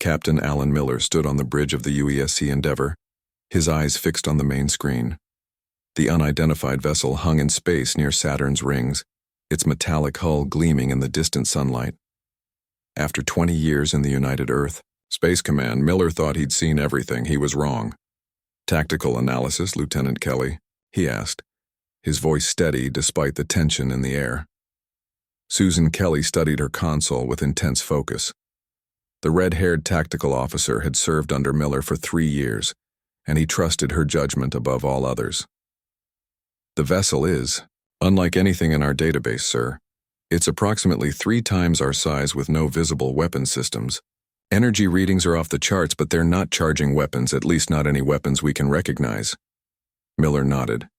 Captain Alan Miller stood on the bridge of the UESC Endeavour, his eyes fixed on the main screen. The unidentified vessel hung in space near Saturn's rings, its metallic hull gleaming in the distant sunlight. After 20 years in the United Earth Space Command, Miller thought he'd seen everything. He was wrong. "Tactical analysis, Lieutenant Kelly?" he asked, his voice steady despite the tension in the air. Susan Kelly studied her console with intense focus. The red-haired tactical officer had served under Miller for 3 years, and he trusted her judgment above all others. "The vessel is unlike anything in our database, sir. It's approximately 3 times our size with no visible weapon systems. Energy readings are off the charts, but they're not charging weapons, at least not any weapons we can recognize." Miller nodded.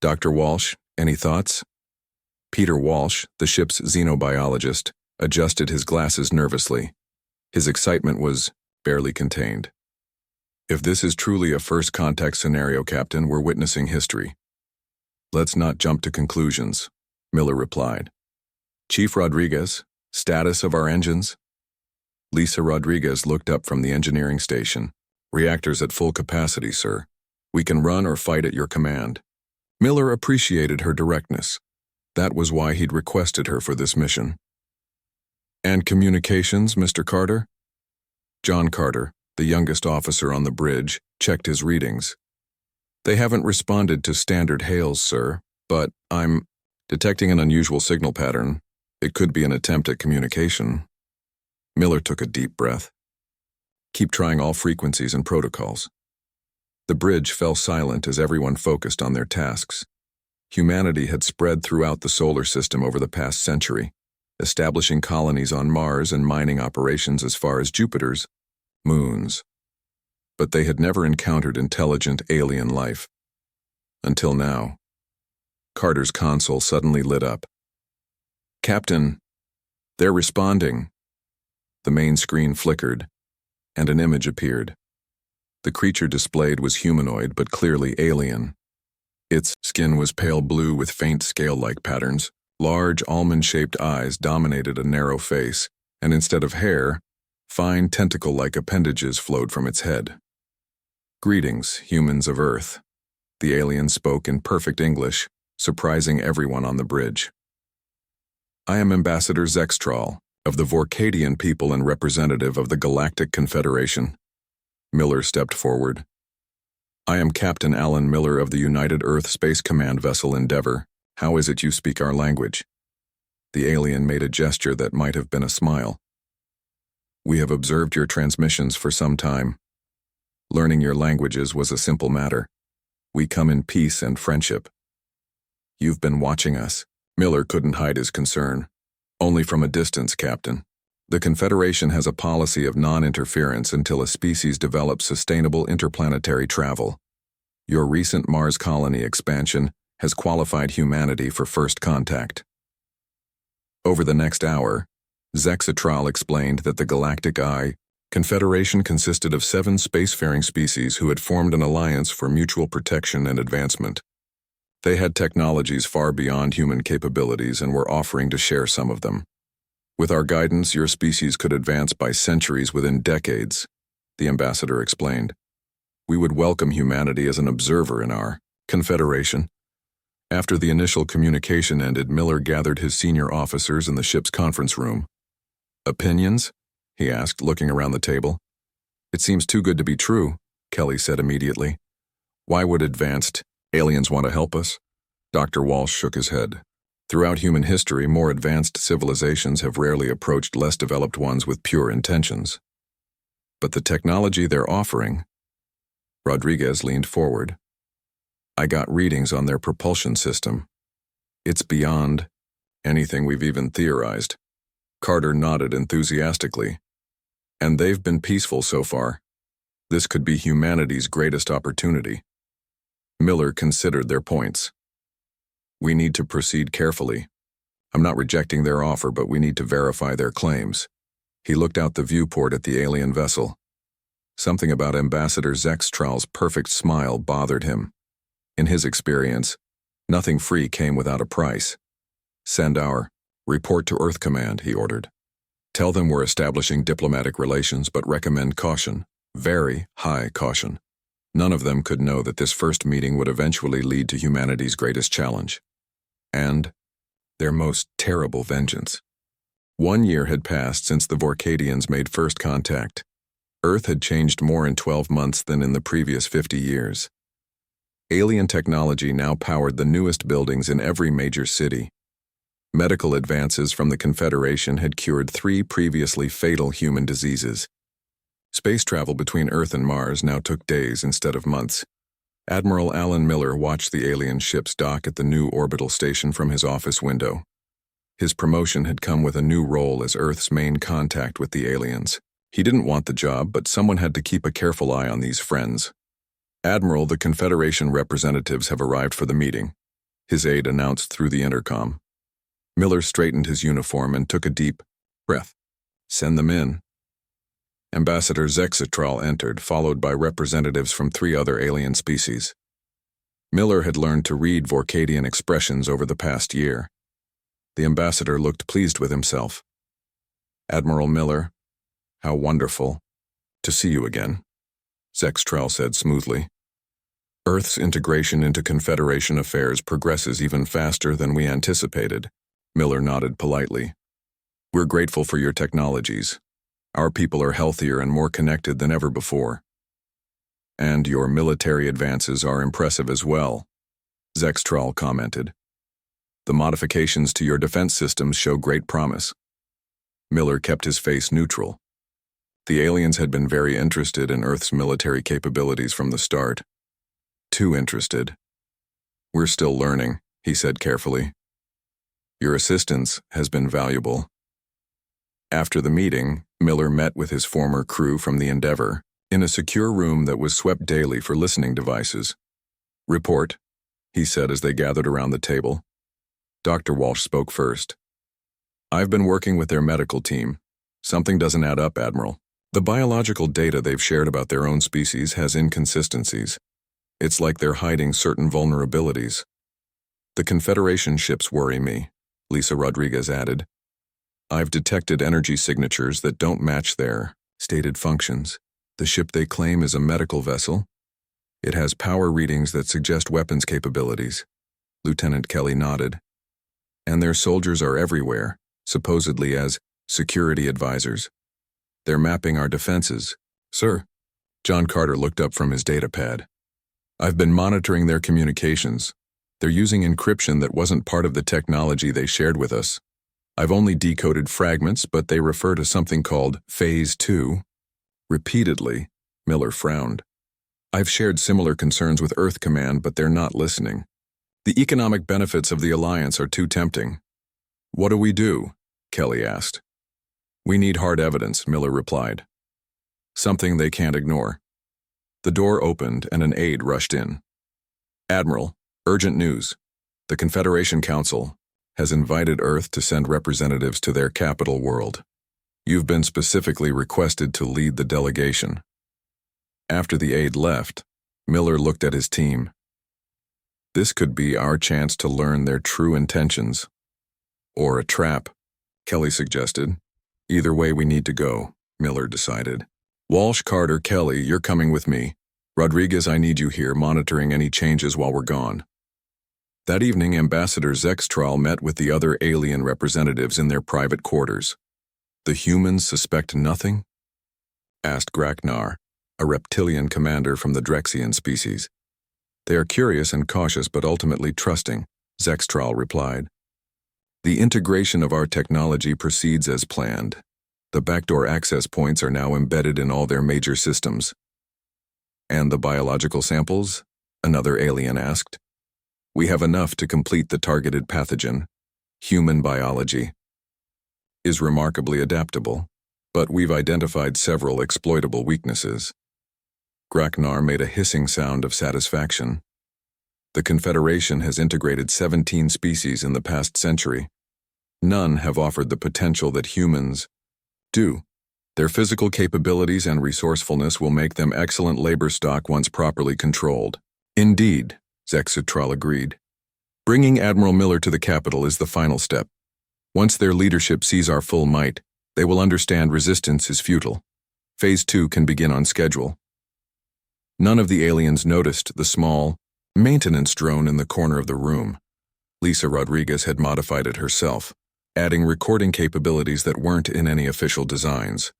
"Dr. Walsh, any thoughts?" Peter Walsh, the ship's xenobiologist, adjusted his glasses nervously. His excitement was barely contained. "If this is truly a first contact scenario, Captain, we're witnessing history." "Let's not jump to conclusions," Miller replied. "Chief Rodriguez, status of our engines?" Lisa Rodriguez looked up from the engineering station. "Reactors at full capacity, sir. We can run or fight at your command." Miller appreciated her directness. That was why he'd requested her for this mission. "And communications, Mr. Carter?" John Carter, the youngest officer on the bridge, checked his readings. "They haven't responded to standard hails, sir, but I'm detecting an unusual signal pattern. It could be an attempt at communication." Miller took a deep breath. "Keep trying all frequencies and protocols." The bridge fell silent as everyone focused on their tasks. Humanity had spread throughout the solar system over the past century, establishing colonies on Mars and mining operations as far as Jupiter's moons. But they had never encountered intelligent alien life. Until now. Carter's console suddenly lit up. "Captain, they're responding." The main screen flickered, and an image appeared. The creature displayed was humanoid but clearly alien. Its skin was pale blue with faint scale-like patterns. Large almond-shaped eyes dominated a narrow face, and instead of hair, fine tentacle-like appendages flowed from its head. "Greetings, humans of Earth." The alien spoke in perfect English, surprising everyone on the bridge. "I am Ambassador Zextral, of the Vorkadian people and representative of the Galactic Confederation." Miller stepped forward. "I am Captain Alan Miller of the United Earth Space Command vessel Endeavour. How is it you speak our language?" The alien made a gesture that might have been a smile. "We have observed your transmissions for some time. Learning your languages was a simple matter. We come in peace and friendship." "You've been watching us." Miller couldn't hide his concern. "Only from a distance, Captain. The Confederation has a policy of non-interference until a species develops sustainable interplanetary travel. Your recent Mars colony expansion has qualified humanity for first contact." Over the next hour, Zextral explained that the Galactic Confederation consisted of 7 spacefaring species who had formed an alliance for mutual protection and advancement. They had technologies far beyond human capabilities and were offering to share some of them. "With our guidance, your species could advance by centuries within decades," the ambassador explained. "We would welcome humanity as an observer in our confederation." After the initial communication ended, Miller gathered his senior officers in the ship's conference room. "Opinions?" he asked, looking around the table. "It seems too good to be true," Kelly said immediately. "Why would advanced aliens want to help us?" Dr. Walsh shook his head. "Throughout human history, more advanced civilizations have rarely approached less developed ones with pure intentions. But the technology they're offering..." Rodriguez leaned forward. "I got readings on their propulsion system. It's beyond anything we've even theorized." Carter nodded enthusiastically. "And they've been peaceful so far. This could be humanity's greatest opportunity." Miller considered their points. "We need to proceed carefully. I'm not rejecting their offer, but we need to verify their claims." He looked out the viewport at the alien vessel. Something about Ambassador Zextral's perfect smile bothered him. In his experience, nothing free came without a price. "Send our report to Earth Command," he ordered. Tell them we're establishing diplomatic relations, but recommend caution, very high caution. None of them could know that this first meeting would eventually lead to humanity's greatest challenge. And their most terrible vengeance. 1 year had passed since the Vorkadians made first contact. Earth had changed more in 12 months than in the previous 50 years. Alien technology now powered the newest buildings in every major city. Medical advances from the Confederation had cured 3 previously fatal human diseases. Space travel between Earth and Mars now took days instead of months. Admiral Alan Miller watched the alien ships dock at the new orbital station from his office window. His promotion had come with a new role as Earth's main contact with the aliens. He didn't want the job, but someone had to keep a careful eye on these friends. "Admiral, the Confederation representatives have arrived for the meeting," his aide announced through the intercom. Miller straightened his uniform and took a deep breath. "Send them in." Ambassador Zexitral entered, followed by representatives from 3 other alien species. Miller had learned to read Vorkadian expressions over the past year. The ambassador looked pleased with himself. "Admiral Miller, how wonderful to see you again," Zexitral said smoothly. "Earth's integration into Confederation affairs progresses even faster than we anticipated." Miller nodded politely. "We're grateful for your technologies. Our people are healthier and more connected than ever before. And your military advances are impressive as well," Zexitral commented. "The modifications to your defense systems show great promise." Miller kept his face neutral. The aliens had been very interested in Earth's military capabilities from the start. Too interested. "We're still learning," he said carefully. "Your assistance has been valuable." After the meeting, Miller met with his former crew from the Endeavour in a secure room that was swept daily for listening devices. "Report," he said as they gathered around the table. Dr. Walsh spoke first. "I've been working with their medical team. Something doesn't add up, Admiral. The biological data they've shared about their own species has inconsistencies. It's like they're hiding certain vulnerabilities. The Confederation ships worry me," Lisa Rodriguez added. "I've detected energy signatures that don't match their stated functions. The ship they claim is a medical vessel. It has power readings that suggest weapons capabilities." Lieutenant Kelly nodded. "And their soldiers are everywhere, supposedly as security advisors. They're mapping our defenses." "Sir." John Carter looked up from his datapad. "I've been monitoring their communications. They're using encryption that wasn't part of the technology they shared with us. I've only decoded fragments, but they refer to something called Phase 2. Repeatedly." Miller frowned. "I've shared similar concerns with Earth Command, but they're not listening. The economic benefits of the Alliance are too tempting." "What do we do?" Kelly asked. "We need hard evidence," Miller replied. "Something they can't ignore." The door opened and an aide rushed in. "Admiral, urgent news. The Confederation Council has invited Earth to send representatives to their capital world. You've been specifically requested to lead the delegation." After the aide left, Miller looked at his team. "This could be our chance to learn their true intentions. Or a trap," Kelly suggested. "Either way we need to go," Miller decided. "Walsh, Carter, Kelly, you're coming with me. Rodriguez, I need you here monitoring any changes while we're gone." That evening, Ambassador Zexitral met with the other alien representatives in their private quarters. "The humans suspect nothing?" asked Graknar, a reptilian commander from the Drexian species. "They are curious and cautious but ultimately trusting," Zexitral replied. "The integration of our technology proceeds as planned. The backdoor access points are now embedded in all their major systems." "And the biological samples?" another alien asked. "We have enough to complete the targeted pathogen. Human biology is remarkably adaptable, but we've identified several exploitable weaknesses." Graknar made a hissing sound of satisfaction. "The Confederation has integrated 17 species in the past century. None have offered the potential that humans do. Their physical capabilities and resourcefulness will make them excellent labor stock once properly controlled." "Indeed," Zexitral agreed. "Bringing Admiral Miller to the capital is the final step. Once their leadership sees our full might, They will understand resistance is futile. Phase 2 can begin on schedule. None of the aliens noticed the small maintenance drone in the corner of the room. Lisa Rodriguez had modified it herself, adding recording capabilities that weren't in any official designs.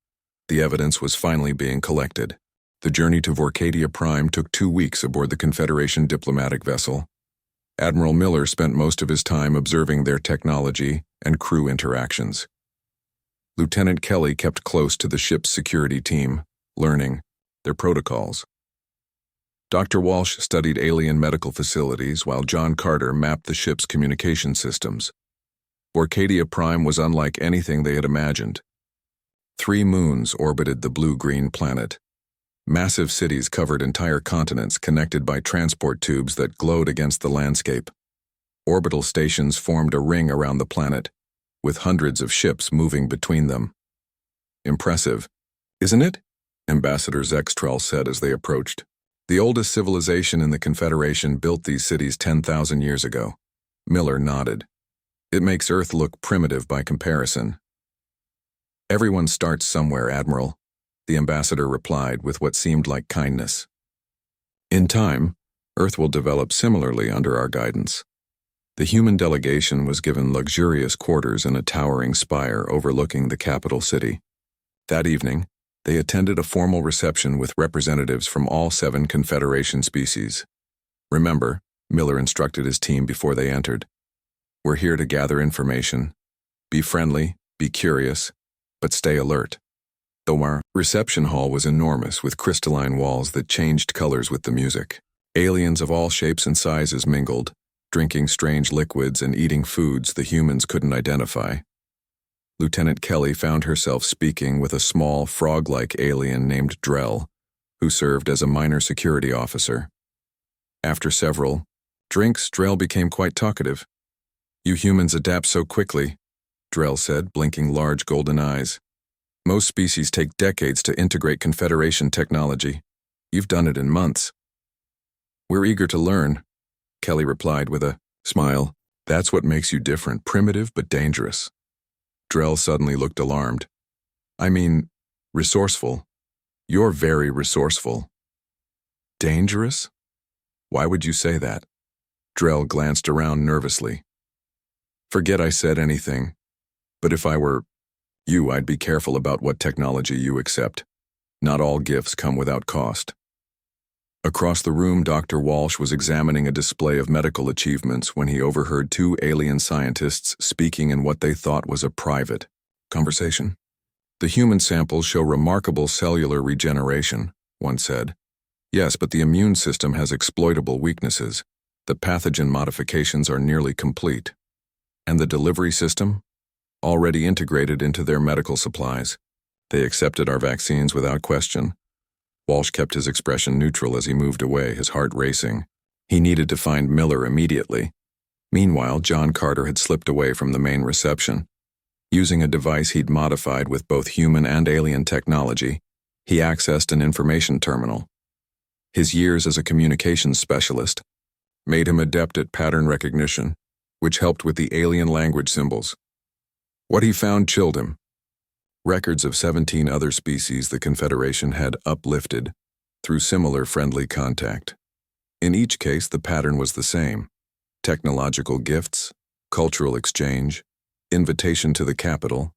The evidence was finally being collected. The journey to Vorcadia Prime took 2 weeks aboard the Confederation diplomatic vessel. Admiral Miller spent most of his time observing their technology and crew interactions. Lieutenant Kelly kept close to the ship's security team, learning their protocols. Dr. Walsh studied alien medical facilities while John Carter mapped the ship's communication systems. Vorcadia Prime was unlike anything they had imagined. 3 moons orbited the blue-green planet. Massive cities covered entire continents connected by transport tubes that glowed against the landscape. Orbital stations formed a ring around the planet, with hundreds of ships moving between them. Impressive, isn't it? Ambassador Zextrell said as they approached. The oldest civilization in the Confederation built these cities 10,000 years ago. Miller nodded. It makes Earth look primitive by comparison. Everyone starts somewhere, Admiral, the ambassador replied with what seemed like kindness. In time, Earth will develop similarly under our guidance. The human delegation was given luxurious quarters in a towering spire overlooking the capital city. That evening, they attended a formal reception with representatives from all 7 Confederation species. Remember, Miller instructed his team before they entered. We're here to gather information. Be friendly, be curious, but stay alert. The reception hall was enormous with crystalline walls that changed colors with the music. Aliens of all shapes and sizes mingled, drinking strange liquids and eating foods the humans couldn't identify. Lieutenant Kelly found herself speaking with a small, frog-like alien named Drell, who served as a minor security officer. After several drinks, Drell became quite talkative. "You humans adapt so quickly," Drell said, blinking large golden eyes. "Most species take decades to integrate Confederation technology. You've done it in months." "We're eager to learn," Kelly replied with a smile. "That's what makes you different, primitive but dangerous." Drell suddenly looked alarmed. "I mean, resourceful. You're very resourceful." "Dangerous? Why would you say that?" Drell glanced around nervously. "Forget I said anything. But if I were you, I'd be careful about what technology you accept. Not all gifts come without cost." Across the room, Dr. Walsh was examining a display of medical achievements when he overheard 2 alien scientists speaking in what they thought was a private conversation. "The human samples show remarkable cellular regeneration," one said. "Yes, but the immune system has exploitable weaknesses. The pathogen modifications are nearly complete. And the delivery system? Already integrated into their medical supplies. They accepted our vaccines without question." Walsh kept his expression neutral as he moved away, his heart racing. He needed to find Miller immediately. Meanwhile, John Carter had slipped away from the main reception. Using a device he'd modified with both human and alien technology, he accessed an information terminal. His years as a communications specialist made him adept at pattern recognition, which helped with the alien language symbols. What he found chilled him. Records of 17 other species the Confederation had uplifted through similar friendly contact. In each case, the pattern was the same: technological gifts, cultural exchange, invitation to the capital,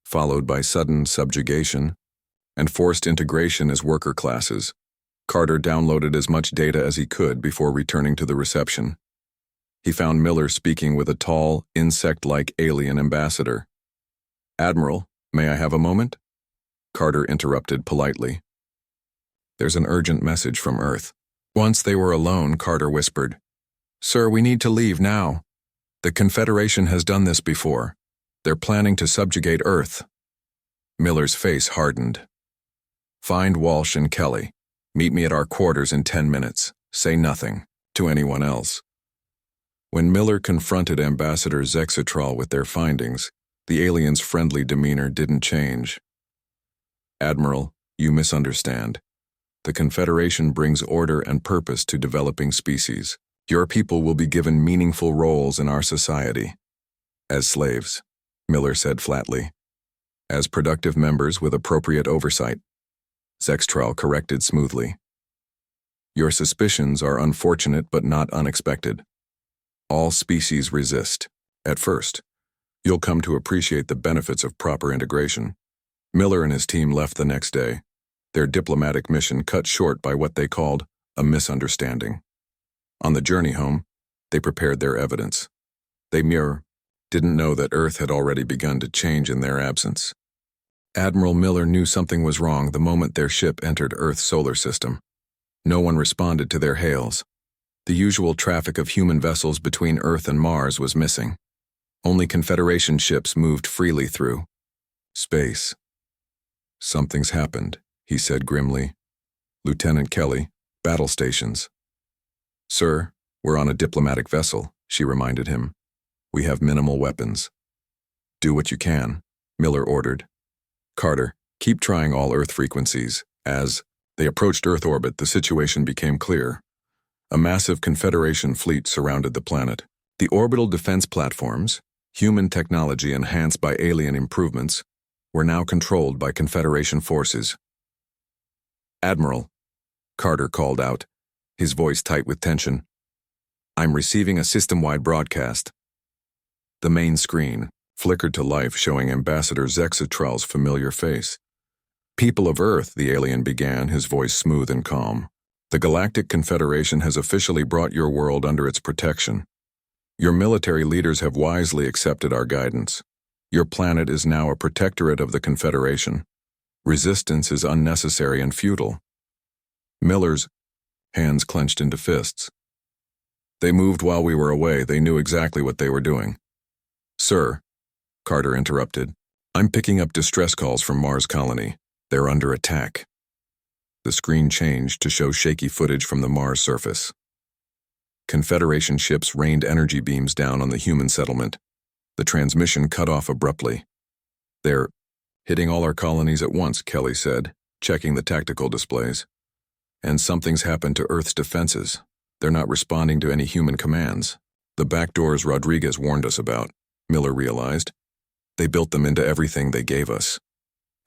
followed by sudden subjugation, and forced integration as worker classes. Carter downloaded as much data as he could before returning to the reception. He found Miller speaking with a tall, insect-like alien ambassador. "Admiral, may I have a moment?" Carter interrupted politely. "There's an urgent message from Earth." Once they were alone, Carter whispered, "Sir, we need to leave now. The Confederation has done this before. They're planning to subjugate Earth." Miller's face hardened. "Find Walsh and Kelly. Meet me at our quarters in 10 minutes. Say nothing to anyone else." When Miller confronted Ambassador Zexitral with their findings, the alien's friendly demeanor didn't change. "Admiral, you misunderstand. The Confederation brings order and purpose to developing species. Your people will be given meaningful roles in our society." "As slaves," Miller said flatly. as productive members with appropriate oversight. Zextral corrected smoothly. Your suspicions are unfortunate but not unexpected. All species resist. At first, you'll come to appreciate the benefits of proper integration. Miller and his team left the next day, their diplomatic mission cut short by what they called a misunderstanding. On the journey home, they prepared their evidence. They didn't know that Earth had already begun to change in their absence. Admiral Miller knew something was wrong the moment their ship entered Earth's solar system. No one responded to their hails. The usual traffic of human vessels between Earth and Mars was missing. Only Confederation ships moved freely through space. Something's happened, he said grimly. Lieutenant Kelly, battle stations. Sir, we're on a diplomatic vessel, she reminded him. We have minimal weapons. Do what you can, Miller ordered. Carter, keep trying all Earth frequencies. As they approached Earth orbit, the situation became clear. A massive Confederation fleet surrounded the planet. The orbital defense platforms, human technology enhanced by alien improvements, were now controlled by Confederation forces. Admiral, Carter called out, his voice tight with tension. I'm receiving a system-wide broadcast. The main screen flickered to life, showing Ambassador Zexatral's familiar face. People of Earth, the alien began, his voice smooth and calm. The Galactic Confederation has officially brought your world under its protection. Your military leaders have wisely accepted our guidance. Your planet is now a protectorate of the Confederation. Resistance is unnecessary and futile. Miller's hands clenched into fists. They moved while we were away. They knew exactly what they were doing. Sir, Carter interrupted, I'm picking up distress calls from Mars Colony. They're under attack. The screen changed to show shaky footage from the Mars surface. Confederation ships rained energy beams down on the human settlement. The transmission cut off abruptly. They're hitting all our colonies at once, Kelly said, checking the tactical displays. And something's happened to Earth's defenses. They're not responding to any human commands. The backdoors Rodriguez warned us about, Miller realized. They built them into everything they gave us.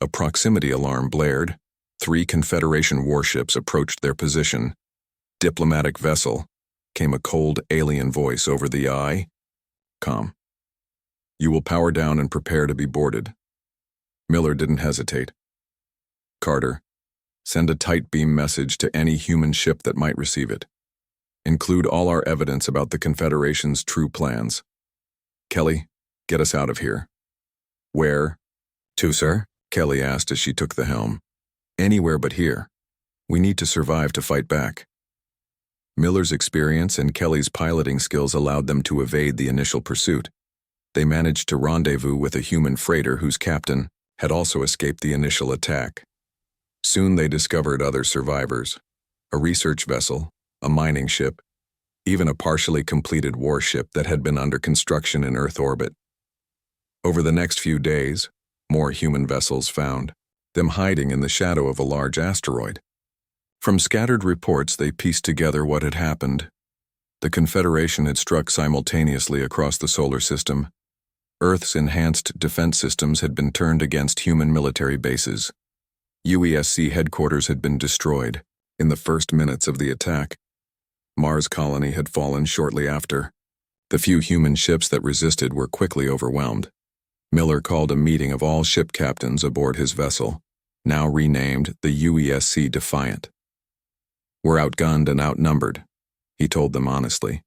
A proximity alarm blared. 3 Confederation warships approached their position. Diplomatic vessel, came a cold alien voice over the eye. Calm. You will power down and prepare to be boarded. Miller didn't hesitate. Carter, send a tight beam message to any human ship that might receive it. Include all our evidence about the Confederation's true plans. Kelly, get us out of here. Where? To, sir? Kelly asked as she took the helm. Anywhere but here. We need to survive to fight back. Miller's experience and Kelly's piloting skills allowed them to evade the initial pursuit. They managed to rendezvous with a human freighter whose captain had also escaped the initial attack. Soon they discovered other survivors. A research vessel, a mining ship, even a partially completed warship that had been under construction in Earth orbit. Over the next few days, more human vessels found them hiding in the shadow of a large asteroid. From scattered reports, they pieced together what had happened. The Confederation had struck simultaneously across the solar system. Earth's enhanced defense systems had been turned against human military bases. UESC headquarters had been destroyed in the first minutes of the attack. Mars Colony had fallen shortly after. The few human ships that resisted were quickly overwhelmed. Miller called a meeting of all ship captains aboard his vessel, now renamed the UESC Defiant. We're outgunned and outnumbered, he told them honestly.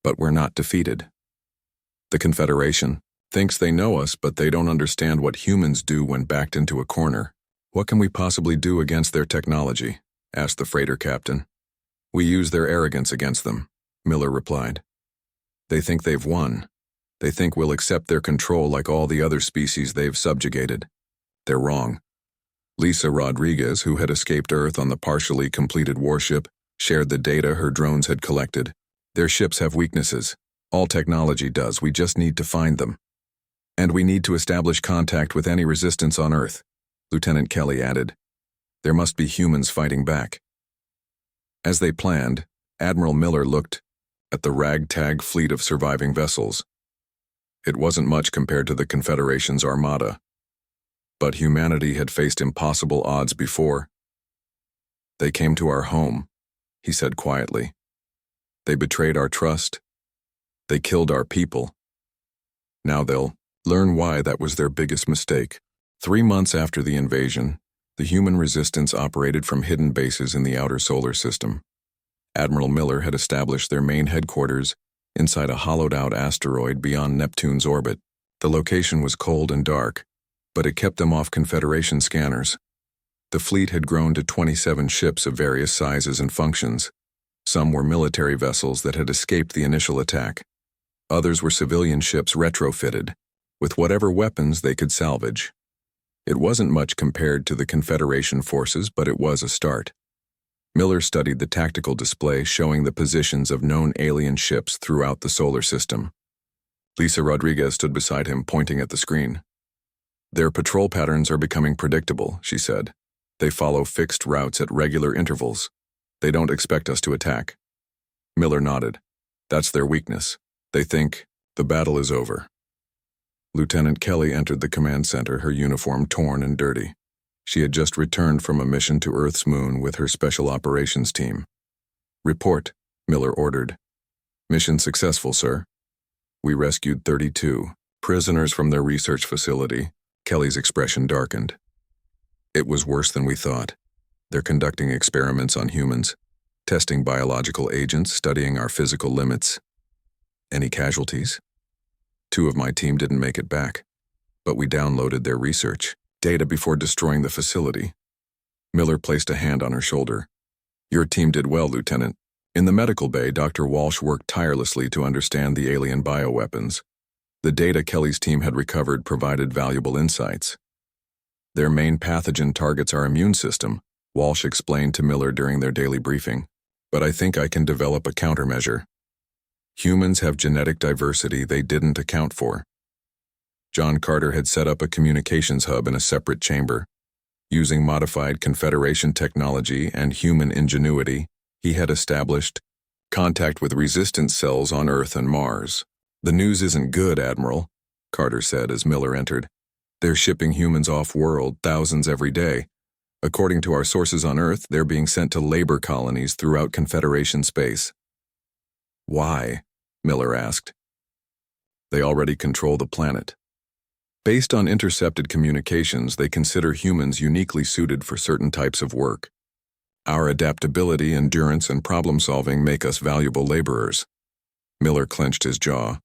But we're not defeated. The Confederation thinks they know us, but they don't understand what humans do when backed into a corner. What can we possibly do against their technology? Asked the freighter captain. We use their arrogance against them, Miller replied. They think they've won. They think we'll accept their control like all the other species they've subjugated. They're wrong. Lisa Rodriguez, who had escaped Earth on the partially completed warship, shared the data her drones had collected. Their ships have weaknesses. All technology does. We just need to find them. And we need to establish contact with any resistance on Earth, Lieutenant Kelly added. There must be humans fighting back. As they planned, Admiral Miller looked at the ragtag fleet of surviving vessels. It wasn't much compared to the Confederation's armada. But humanity had faced impossible odds before. "They came to our home," he said quietly. "They betrayed our trust. They killed our people. Now they'll learn why that was their biggest mistake." 3 months after the invasion, the human resistance operated from hidden bases in the outer solar system. Admiral Miller had established their main headquarters inside a hollowed-out asteroid beyond Neptune's orbit. The location was cold and dark, but it kept them off Confederation scanners. The fleet had grown to 27 ships of various sizes and functions. Some were military vessels that had escaped the initial attack. Others were civilian ships retrofitted, with whatever weapons they could salvage. It wasn't much compared to the Confederation forces, but it was a start. Miller studied the tactical display showing the positions of known alien ships throughout the solar system. Lisa Rodriguez stood beside him, pointing at the screen. "Their patrol patterns are becoming predictable," she said. "They follow fixed routes at regular intervals. They don't expect us to attack." Miller nodded. "That's their weakness. They think the battle is over." Lieutenant Kelly entered the command center, her uniform torn and dirty. She had just returned from a mission to Earth's moon with her special operations team. "Report," Miller ordered. "Mission successful, sir. We rescued 32 prisoners from their research facility." Kelly's expression darkened. "It was worse than we thought. They're conducting experiments on humans, testing biological agents, studying our physical limits." "Any casualties?" "2 of my team didn't make it back, but we downloaded their research data before destroying the facility." Miller placed a hand on her shoulder. "Your team did well, Lieutenant. In the medical bay, Dr. Walsh worked tirelessly to understand the alien bioweapons. The data Kelly's team had recovered provided valuable insights. Their main pathogen targets our immune system," Walsh explained to Miller during their daily briefing. "But I think I can develop a countermeasure. Humans have genetic diversity they didn't account for." John Carter had set up a communications hub in a separate chamber. Using modified Confederation technology and human ingenuity, he had established contact with resistance cells on Earth and Mars. "The news isn't good, Admiral," Carter said as Miller entered. "They're shipping humans off-world, thousands every day. According to our sources on Earth, they're being sent to labor colonies throughout Confederation space." "Why?" Miller asked. "They already control the planet. Based on intercepted communications, they consider humans uniquely suited for certain types of work. Our adaptability, endurance, and problem-solving make us valuable laborers." Miller clenched his jaw.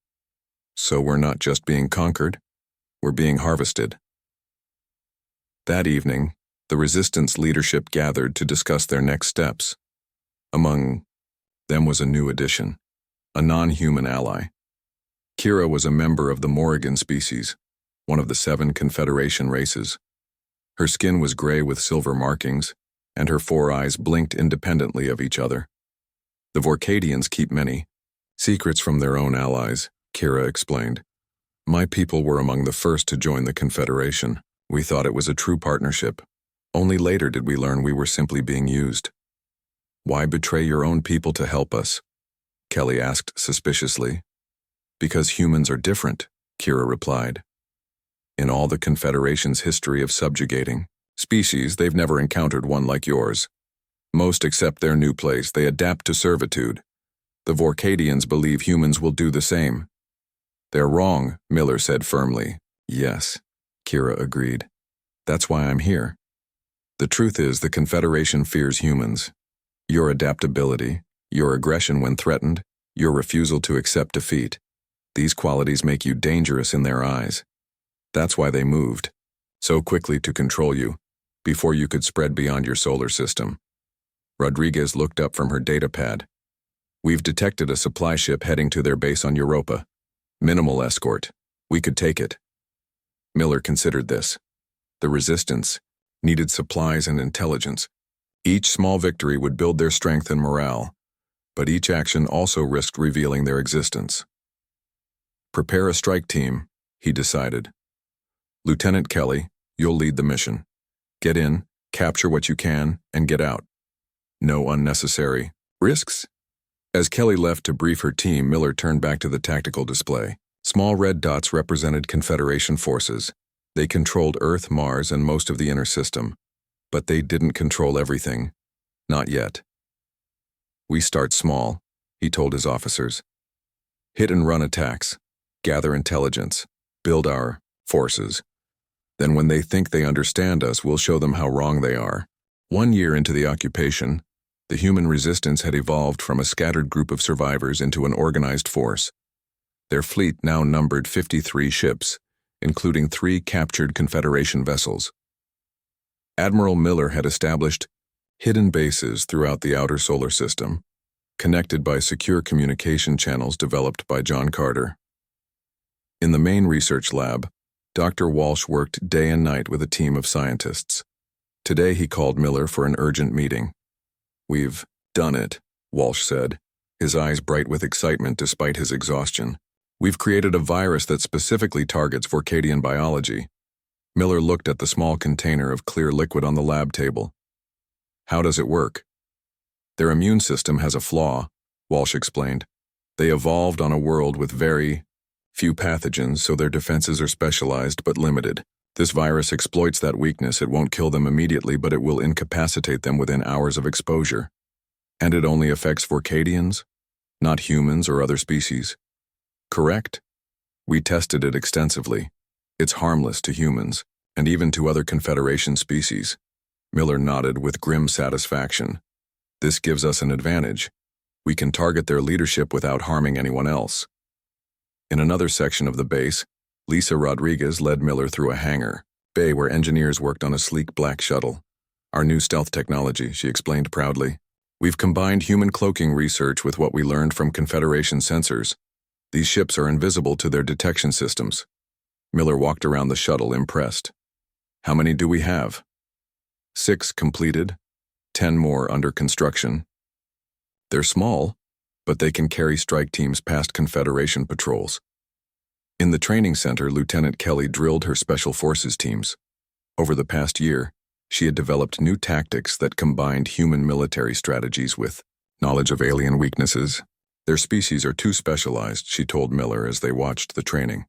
"So we're not just being conquered, we're being harvested." That evening, the Resistance leadership gathered to discuss their next steps. Among them was a new addition, a non-human ally. Kira was a member of the Morrigan species, one of the 7 Confederation races. Her skin was gray with silver markings, and her 4 eyes blinked independently of each other. "The Vorkadians keep many secrets from their own allies," Kira explained. "My people were among the first to join the Confederation. We thought it was a true partnership. Only later did we learn we were simply being used." "Why betray your own people to help us?" Kelly asked suspiciously. "Because humans are different," Kira replied. "In all the Confederation's history of subjugating species, they've never encountered one like yours. Most accept their new place, they adapt to servitude. The Vorkadians believe humans will do the same." "They're wrong," Miller said firmly. "Yes," Kira agreed. "That's why I'm here. The truth is the Confederation fears humans. Your adaptability, your aggression when threatened, your refusal to accept defeat. These qualities make you dangerous in their eyes. That's why they moved so quickly to control you, before you could spread beyond your solar system." Rodriguez looked up from her datapad. "We've detected a supply ship heading to their base on Europa. Minimal escort. We could take it." Miller considered this. The Resistance needed supplies and intelligence. Each small victory would build their strength and morale, but each action also risked revealing their existence. "Prepare a strike team," he decided. "Lieutenant Kelly, you'll lead the mission. Get in, capture what you can, and get out. No unnecessary risks." As Kelly left to brief her team, Miller turned back to the tactical display. Small red dots represented Confederation forces, They controlled Earth, Mars, and most of the inner system, but they didn't control everything. Not yet. We start small, he told his officers. Hit and run attacks, gather intelligence, build our forces. Then when they think they understand us, we'll show them how wrong they are. 1 year into the occupation, the human resistance had evolved from a scattered group of survivors into an organized force. Their fleet now numbered 53 ships, including 3 captured Confederation vessels. Admiral Miller had established hidden bases throughout the outer solar system, connected by secure communication channels developed by John Carter. In the main research lab, Dr. Walsh worked day and night with a team of scientists. Today he called Miller for an urgent meeting. "We've done it," Walsh said, his eyes bright with excitement despite his exhaustion. "We've created a virus that specifically targets Vorkadian biology." Miller looked at the small container of clear liquid on the lab table. "How does it work?" "Their immune system has a flaw," Walsh explained. "They evolved on a world with very few pathogens, so their defenses are specialized but limited. This virus exploits that weakness. It won't kill them immediately, but it will incapacitate them within hours of exposure. And it only affects Vorkadians, not humans or other species." "Correct. We tested it extensively. It's harmless to humans, and even to other Confederation species." Miller nodded with grim satisfaction. "This gives us an advantage. We can target their leadership without harming anyone else." In another section of the base, Lisa Rodriguez led Miller through a hangar bay where engineers worked on a sleek black shuttle. "Our new stealth technology," she explained proudly. "We've combined human cloaking research with what we learned from Confederation sensors. These ships are invisible to their detection systems." Miller walked around the shuttle, impressed. "How many do we have?" 6 completed, 10 more under construction. They're small, but they can carry strike teams past Confederation patrols. In the training center, Lieutenant Kelly drilled her Special Forces teams. Over the past year, she had developed new tactics that combined human military strategies with knowledge of alien weaknesses. "Their species are too specialized," she told Miller as they watched the training.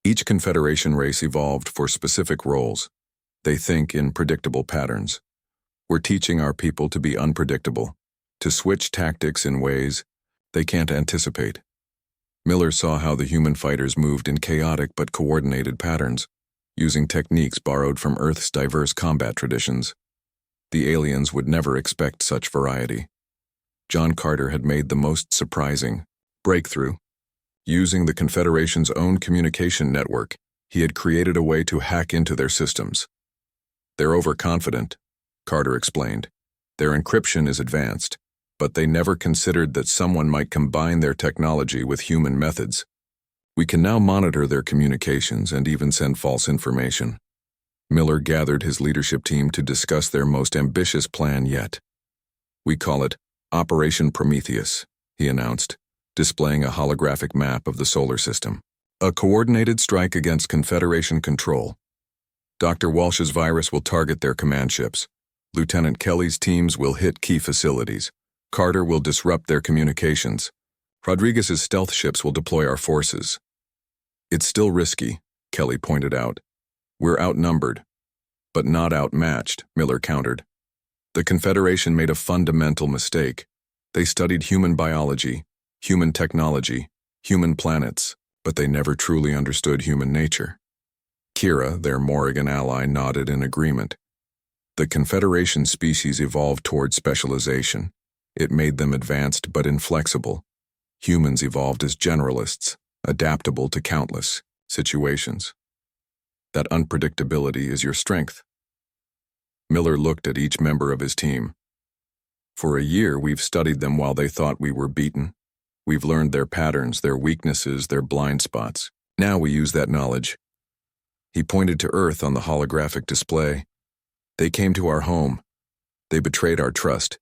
"Each Confederation race evolved for specific roles. They think in predictable patterns. We're teaching our people to be unpredictable, to switch tactics in ways they can't anticipate." Miller saw how the human fighters moved in chaotic but coordinated patterns, using techniques borrowed from Earth's diverse combat traditions. The aliens would never expect such variety. John Carter had made the most surprising breakthrough. Using the Confederation's own communication network, he had created a way to hack into their systems. "They're overconfident," Carter explained. "Their encryption is advanced, but they never considered that someone might combine their technology with human methods. We can now monitor their communications and even send false information." Miller gathered his leadership team to discuss their most ambitious plan yet. "We call it Operation Prometheus," he announced, displaying a holographic map of the solar system. "A coordinated strike against Confederation control. Dr. Walsh's virus will target their command ships. Lieutenant Kelly's teams will hit key facilities. Carter will disrupt their communications. Rodriguez's stealth ships will deploy our forces." "It's still risky," Kelly pointed out. "We're outnumbered, but not outmatched," Miller countered. "The Confederation made a fundamental mistake. They studied human biology, human technology, human planets, but they never truly understood human nature." Kira, their Morrigan ally, nodded in agreement. "The Confederation species evolved toward specialization. It made them advanced but inflexible. Humans evolved as generalists, adaptable to countless situations. That unpredictability is your strength." Miller looked at each member of his team. "For a year, we've studied them while they thought we were beaten. We've learned their patterns, their weaknesses, their blind spots. Now we use that knowledge." He pointed to Earth on the holographic display. "They came to our home. They betrayed our trust.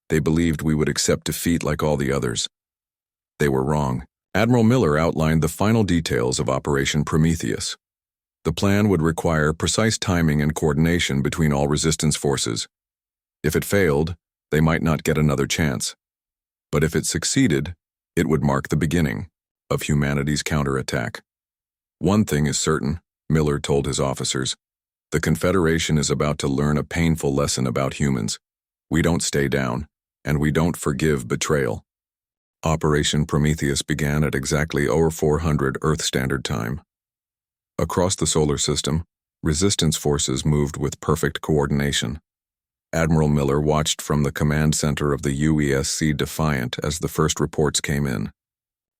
They believed we would accept defeat like all the others. They were wrong." Admiral Miller outlined the final details of Operation Prometheus. The plan would require precise timing and coordination between all resistance forces. If it failed, they might not get another chance. But if it succeeded, it would mark the beginning of humanity's counterattack. "One thing is certain," Miller told his officers. The Confederation is about to learn a painful lesson about humans. We don't stay down, and we don't forgive betrayal. Operation Prometheus began at exactly 0400 Earth Standard Time. Across the solar system, resistance forces moved with perfect coordination. Admiral Miller watched from the command center of the UESC Defiant as the first reports came in.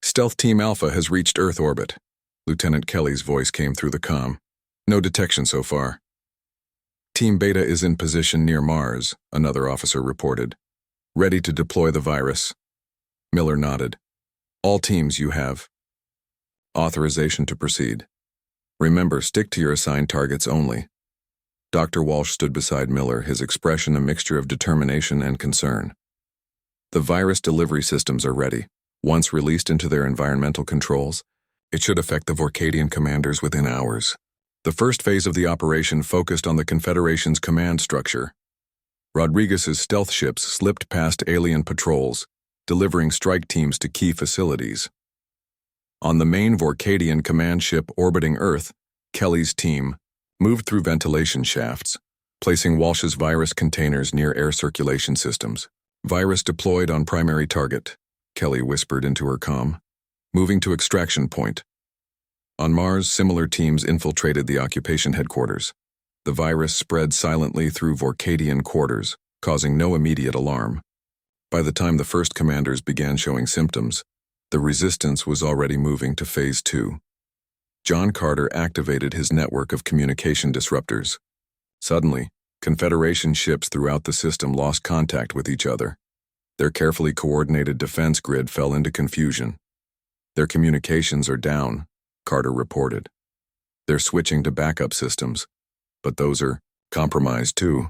Stealth Team Alpha has reached Earth orbit. Lieutenant Kelly's voice came through the comm. No detection so far. Team Beta is in position near Mars, another officer reported. Ready to deploy the virus. Miller nodded. All teams you have. Authorization to proceed. Remember, stick to your assigned targets only. Dr. Walsh stood beside Miller, his expression a mixture of determination and concern. The virus delivery systems are ready. Once released into their environmental controls, it should affect the Vorkadian commanders within hours. The first phase of the operation focused on the Confederation's command structure. Rodriguez's stealth ships slipped past alien patrols, delivering strike teams to key facilities. On the main Vorkadian command ship orbiting Earth, Kelly's team moved through ventilation shafts, placing Walsh's virus containers near air circulation systems. Virus deployed on primary target, Kelly whispered into her comm. Moving to extraction point. On Mars, similar teams infiltrated the occupation headquarters. The virus spread silently through Vorkadian quarters, causing no immediate alarm. By the time the first commanders began showing symptoms, the resistance was already moving to Phase 2. John Carter activated his network of communication disruptors. Suddenly, Confederation ships throughout the system lost contact with each other. Their carefully coordinated defense grid fell into confusion. Their communications are down, Carter reported. They're switching to backup systems, but those are compromised too.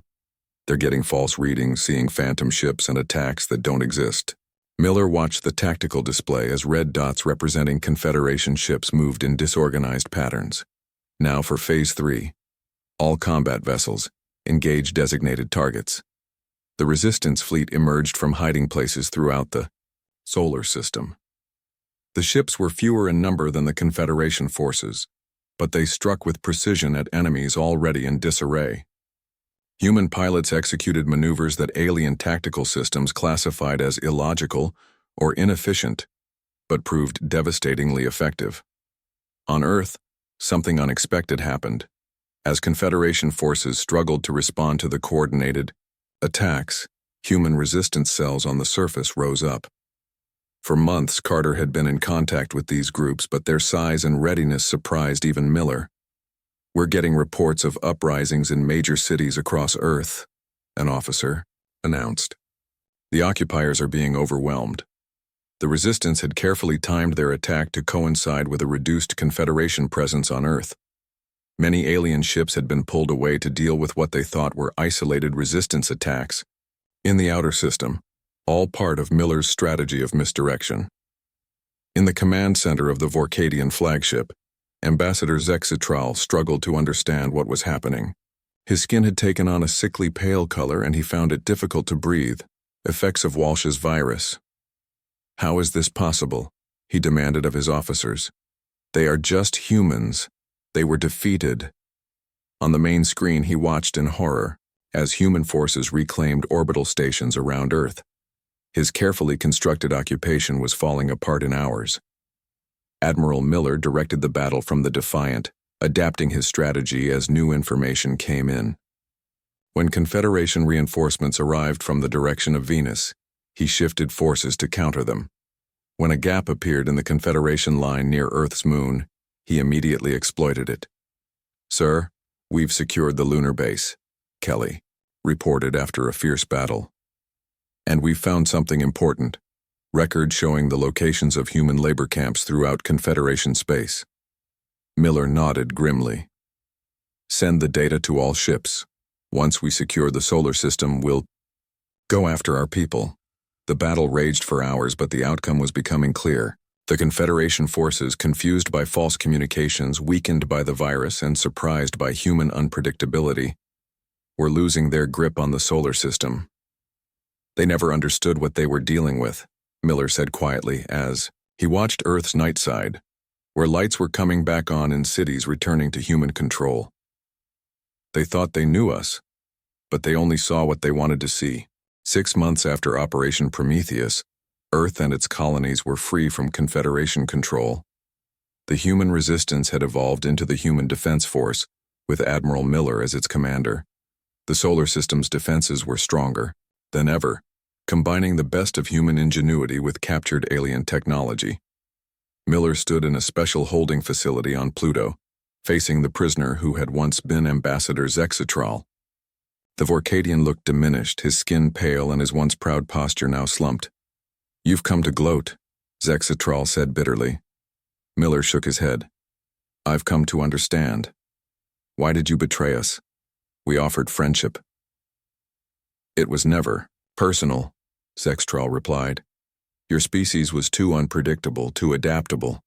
They're getting false readings, seeing phantom ships and attacks that don't exist. Miller watched the tactical display as red dots representing Confederation ships moved in disorganized patterns. Now for Phase 3. All combat vessels, engage designated targets. The Resistance fleet emerged from hiding places throughout the solar system. The ships were fewer in number than the Confederation forces, but they struck with precision at enemies already in disarray. Human pilots executed maneuvers that alien tactical systems classified as illogical or inefficient, but proved devastatingly effective. On Earth, something unexpected happened. As Confederation forces struggled to respond to the coordinated attacks, human resistance cells on the surface rose up. For months, Carter had been in contact with these groups, but their size and readiness surprised even Miller. We're getting reports of uprisings in major cities across Earth, an officer announced. The occupiers are being overwhelmed. The Resistance had carefully timed their attack to coincide with a reduced Confederation presence on Earth. Many alien ships had been pulled away to deal with what they thought were isolated Resistance attacks in the outer system, all part of Miller's strategy of misdirection. In the command center of the Vorkadian flagship, Ambassador Zexitral struggled to understand what was happening. His skin had taken on a sickly pale color and he found it difficult to breathe, effects of Walsh's virus. How is this possible? He demanded of his officers. They are just humans. They were defeated. On the main screen he watched in horror as human forces reclaimed orbital stations around Earth. His carefully constructed occupation was falling apart in hours. Admiral Miller directed the battle from the Defiant, adapting his strategy as new information came in. When Confederation reinforcements arrived from the direction of Venus, he shifted forces to counter them. When a gap appeared in the Confederation line near Earth's moon, he immediately exploited it. "Sir, we've secured the lunar base," Kelly reported after a fierce battle. "And we've found something important, records showing the locations of human labor camps throughout Confederation space." Miller nodded grimly. "Send the data to all ships. Once we secure the solar system, we'll go after our people." The battle raged for hours, but the outcome was becoming clear. The Confederation forces, confused by false communications, weakened by the virus, and surprised by human unpredictability, were losing their grip on the solar system. They never understood what they were dealing with, Miller said quietly as he watched Earth's night side, where lights were coming back on in cities returning to human control. They thought they knew us, but they only saw what they wanted to see. 6 months after Operation Prometheus, Earth and its colonies were free from Confederation control. The human resistance had evolved into the Human Defense Force, with Admiral Miller as its commander. The solar system's defenses were stronger than ever, combining the best of human ingenuity with captured alien technology. Miller stood in a special holding facility on Pluto, facing the prisoner who had once been Ambassador Zexatral. The Vorkadian looked diminished, his skin pale and his once proud posture now slumped. "You've come to gloat," Zexatral said bitterly. Miller shook his head. "I've come to understand. Why did you betray us? We offered friendship." "It was never personal," Zexatral replied. "Your species was too unpredictable, too adaptable.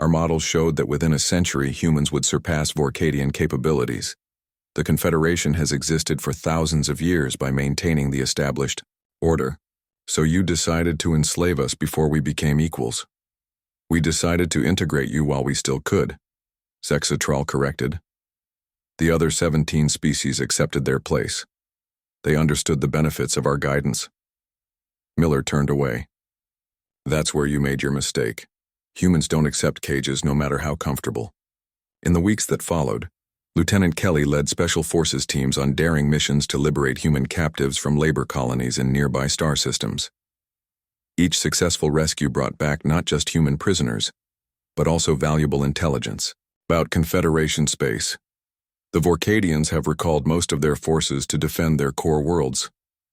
Our models showed that within a century humans would surpass Vorkadian capabilities. The Confederation has existed for thousands of years by maintaining the established order. So you decided to enslave us before we became equals. We decided to integrate you while we still could," Zexatral corrected. "The other 17 species accepted their place. They understood the benefits of our guidance." Miller turned away. "That's where you made your mistake. Humans don't accept cages no matter how comfortable." In the weeks that followed, Lieutenant Kelly led Special Forces teams on daring missions to liberate human captives from labor colonies in nearby star systems. Each successful rescue brought back not just human prisoners, but also valuable intelligence about Confederation space. "The Vorkadians have recalled most of their forces to defend their core worlds,"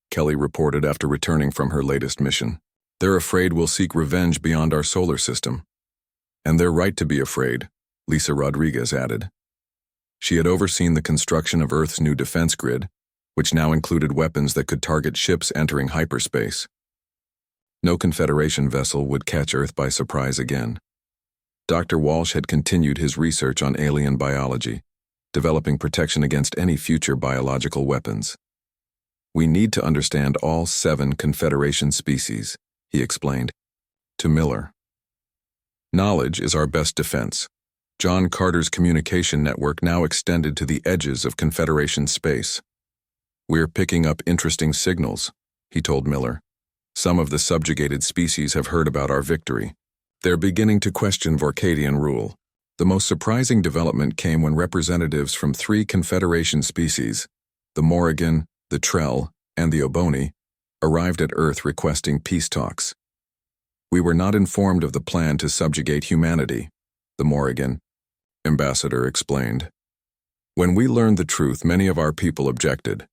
Kelly reported after returning from her latest mission. "They're afraid we'll seek revenge beyond our solar system." "And they're right to be afraid," Lisa Rodriguez added. She had overseen the construction of Earth's new defense grid, which now included weapons that could target ships entering hyperspace. No Confederation vessel would catch Earth by surprise again. Dr. Walsh had continued his research on alien biology, developing protection against any future biological weapons. "We need to understand all 7 Confederation species," he explained to Miller. "Knowledge is our best defense." John Carter's communication network now extended to the edges of Confederation space. "We're picking up interesting signals," he told Miller. "Some of the subjugated species have heard about our victory. They're beginning to question Vorkadian rule." The most surprising development came when representatives from 3 Confederation species, the Morrigan, the Trell, and the Oboni, arrived at Earth requesting peace talks. "We were not informed of the plan to subjugate humanity," the Morrigan ambassador explained. "When we learned the truth, many of our people objected.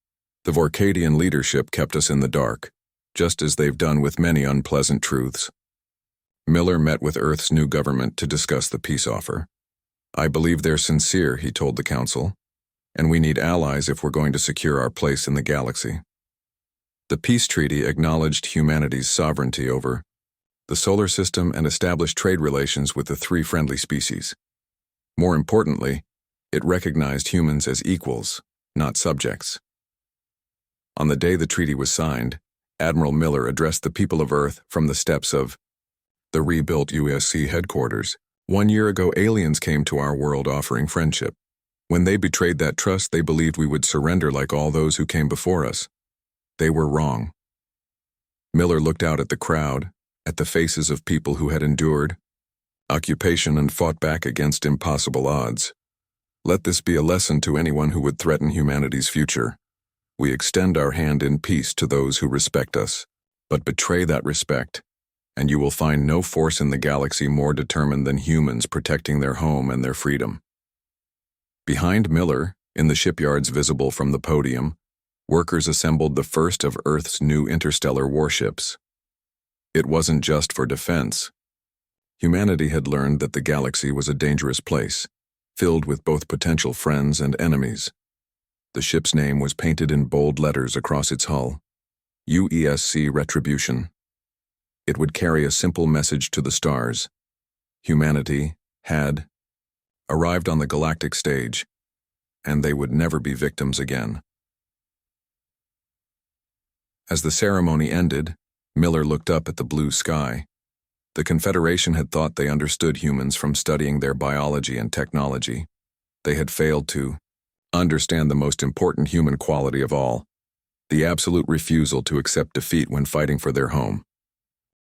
The Vorkadian leadership kept us in the dark, just as they've done with many unpleasant truths." Miller met with Earth's new government to discuss the peace offer. "I believe they're sincere," he told the council, "and we need allies if we're going to secure our place in the galaxy." The peace treaty acknowledged humanity's sovereignty over the solar system and established trade relations with the 3 friendly species. More importantly, it recognized humans as equals, not subjects. On the day the treaty was signed, Admiral Miller addressed the people of Earth from the steps of the rebuilt USC headquarters. "1 year ago, aliens came to our world offering friendship. When they betrayed that trust, they believed we would surrender like all those who came before us. They were wrong." Miller looked out at the crowd, at the faces of people who had endured occupation and fought back against impossible odds. "Let this be a lesson to anyone who would threaten humanity's future. We extend our hand in peace to those who respect us, but betray that respect, and you will find no force in the galaxy more determined than humans protecting their home and their freedom." Behind Miller, in the shipyards visible from the podium, workers assembled the first of Earth's new interstellar warships. It wasn't just for defense. Humanity had learned that the galaxy was a dangerous place, filled with both potential friends and enemies. The ship's name was painted in bold letters across its hull: UESC Retribution. It would carry a simple message to the stars. Humanity had arrived on the galactic stage, and they would never be victims again. As the ceremony ended, Miller looked up at the blue sky. The Confederation had thought they understood humans from studying their biology and technology. They had failed to understand the most important human quality of all, the absolute refusal to accept defeat when fighting for their home.